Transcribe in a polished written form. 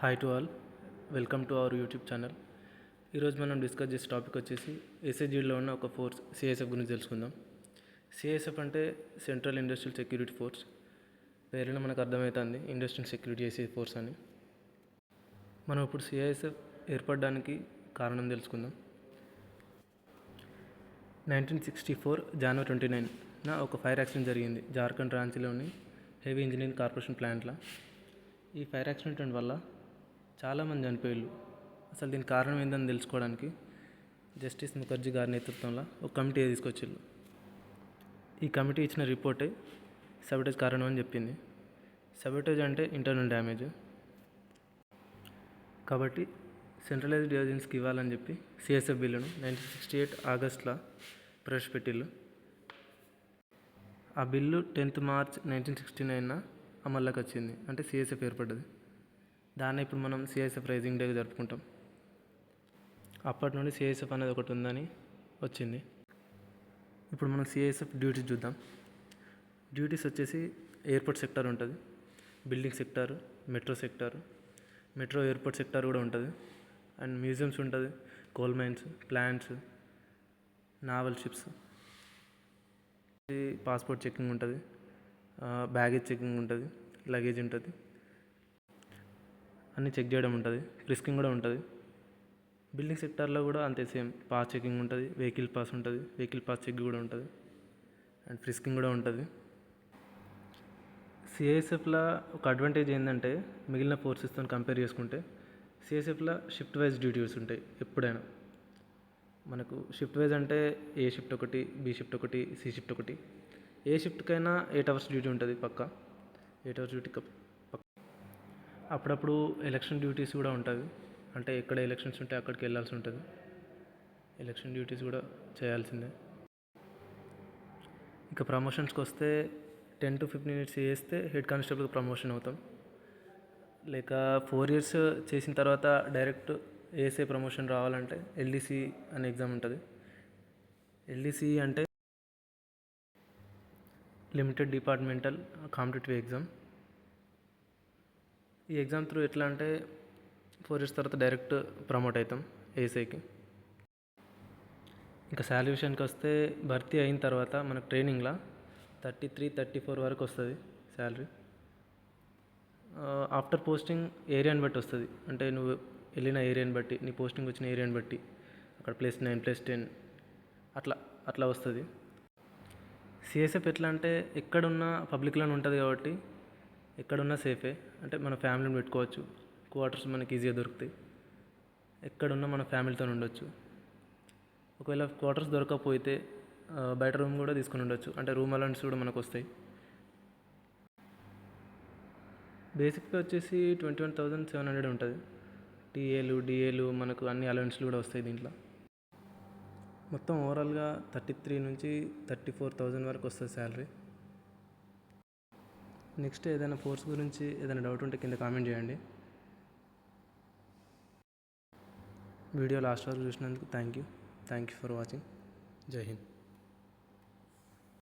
Hi to all, welcome to our YouTube channel. ఈరోజు మనం discuss చేసే టాపిక్ వచ్చేసి ఎస్ఐజిలో ఉన్న ఒక ఫోర్స్ సిఐఎస్ఎఫ్ గురించి తెలుసుకుందాం. సిఐఎస్ఎఫ్ అంటే సెంట్రల్ ఇండస్ట్రియల్ సెక్యూరిటీ ఫోర్స్. పేరులో మనకు అర్థమవుతుంది ఇండస్ట్రియల్ సెక్యూరిటీ చేసే ఫోర్స్ అని. మనం ఇప్పుడు సిఐఎస్ఎఫ్ ఏర్పడడానికి కారణం తెలుసుకుందాం. 1964 జనవరి 29 ఒక ఫైర్ యాక్సిడెంట్ జరిగింది జార్ఖండ్ రాంచీలోని హెవీ ఇంజనీరింగ్ కార్పొరేషన్ ప్లాంట్లో. ఈ ఫైర్ యాక్సిడెంట్ వల్ల చాలామంది చనిపోయారు. అసలు దీనికి కారణం ఏందని తెలుసుకోవడానికి జస్టిస్ ముఖర్జీ గారి నేతృత్వంలో ఒక కమిటీ తీసుకొచ్చారు. ఈ కమిటీ ఇచ్చిన రిపోర్టే సబటేజ్ కారణం అని చెప్పింది. సబటేజ్ అంటే ఇంటర్నల్ డ్యామేజ్. కాబట్టి సెంట్రలైజ్డ్ ఏజెన్సీకి ఇవ్వాలని చెప్పి సిఎస్ఎఫ్ బిల్లును 1968 ఆగస్టులో ప్రవేశపెట్టిళ్ళు. ఆ బిల్లు 10th మార్చ్ 1969 అమల్లోకి వచ్చింది. అంటే సిఎస్ఎఫ్ ఏర్పడ్డది. దాన్ని ఇప్పుడు మనం సిఐఎస్ఎఫ్ రైజింగ్ డే జరుపుకుంటాం. అప్పటి నుండి సిఐఎస్ఎఫ్ అనేది ఒకటి ఉందని వచ్చింది. ఇప్పుడు మనం సిఐఎస్ఎఫ్ డ్యూటీస్ చూద్దాం. డ్యూటీస్ వచ్చేసి ఎయిర్పోర్ట్ సెక్టార్ ఉంటుంది, building sector, metro sector, metro airport sector కూడా ఉంటుంది, అండ్ మ్యూజియంస్ ఉంటుంది, coal mines, plants, naval ships, passport checking ఉంటుంది, బ్యాగేజ్ చెకింగ్ ఉంటుంది, లగేజ్ ఉంటుంది, అన్నీ చెక్ చేయడం ఉంటుంది, ఫ్రిస్కింగ్ కూడా ఉంటుంది. బిల్డింగ్ సెక్టార్లో కూడా అంతే, సేమ్ పాస్ చెకింగ్ ఉంటుంది, వెహికల్ పాస్ ఉంటుంది, వెహికల్ పాస్ చెక్ కూడా ఉంటుంది, అండ్ ఫ్రిస్కింగ్ కూడా ఉంటుంది. సిఐఎస్ఎఫ్లో ఒక అడ్వాంటేజ్ ఏంటంటే మిగిలిన ఫోర్సెస్తో కంపేర్ చేసుకుంటే సిఐఎస్ఎఫ్లో షిఫ్ట్ వైజ్ డ్యూటీస్ ఉంటాయి. ఎప్పుడైనా మనకు షిఫ్ట్ వైజ్ అంటే ఏ షిఫ్ట్ ఒకటి, బి షిఫ్ట్ ఒకటి, సి షిఫ్ట్ ఒకటి. ఏ షిఫ్ట్కైనా 8 hours డ్యూటీ ఉంటుంది పక్కా. 8 hours డ్యూటీ అప్పుడప్పుడు ఎలక్షన్ డ్యూటీస్ కూడా ఉంటుంది. అంటే ఎక్కడ ఎలక్షన్స్ ఉంటే అక్కడికి వెళ్ళాల్సి ఉంటుంది. ఎలక్షన్ డ్యూటీస్ కూడా చేయాల్సిందే. ఇక ప్రమోషన్స్కి వస్తే 10 to 15 years చేస్తే హెడ్ కానిస్టేబుల్కి ప్రమోషన్ అవుతాం. లేక 4 years చేసిన తర్వాత డైరెక్ట్ ఏఎస్ఐ ప్రమోషన్ రావాలంటే ఎల్డీసీ అనే ఎగ్జామ్ ఉంటుంది. ఎల్డీసీ అంటే లిమిటెడ్ డిపార్ట్మెంటల్ కాంపిటేటివ్ ఎగ్జామ్. ఈ ఎగ్జామ్ త్రూ ఎట్లా అంటే 4 years తర్వాత డైరెక్ట్ ప్రమోట్ అవుతాం ఏఎస్ఐకి. ఇంకా శాలరీ విషయానికి వస్తే భర్తీ అయిన తర్వాత మనకు ట్రైనింగ్లో 33-34 వరకు వస్తుంది శాలరీ. ఆఫ్టర్ పోస్టింగ్ ఏరియాని బట్టి వస్తుంది. అంటే నువ్వు వెళ్ళిన ఏరియాని బట్టి, నీ పోస్టింగ్ వచ్చిన ఏరియాని బట్టి అక్కడ +9 +10 అట్లా వస్తుంది. సిఎస్ఎఫ్ ఎట్లా అంటే ఎక్కడున్నా పబ్లిక్లోనే ఉంటుంది కాబట్టి ఎక్కడున్నా సేఫే. అంటే మన ఫ్యామిలీని పెట్టుకోవచ్చు, క్వార్టర్స్ మనకి ఈజీగా దొరుకుతాయి, ఎక్కడున్నా మన ఫ్యామిలీతో ఉండొచ్చు. ఒకవేళ క్వార్టర్స్ దొరకకపోతే బయట రూమ్ కూడా తీసుకుని ఉండొచ్చు. అంటే రూమ్ అలవెన్స్ కూడా మనకు వస్తాయి. బేసిక్గా వచ్చేసి 21,700 ఉంటుంది. టీఏలు, డిఏలు, మనకు అన్ని అలవెన్స్లు కూడా వస్తాయి దీంట్లో. మొత్తం ఓవరాల్గా 33 నుంచి 34,000 వరకు వస్తుంది శాలరీ. నెక్స్ట్ ఏదైనా ఫోర్స్ గురించి ఏదైనా డౌట్ ఉంటే కింద కామెంట్ చేయండి. వీడియో లాస్ట్ వరకు చూసినందుకు థ్యాంక్ యూ ఫర్ వాచింగ్. జై హింద్.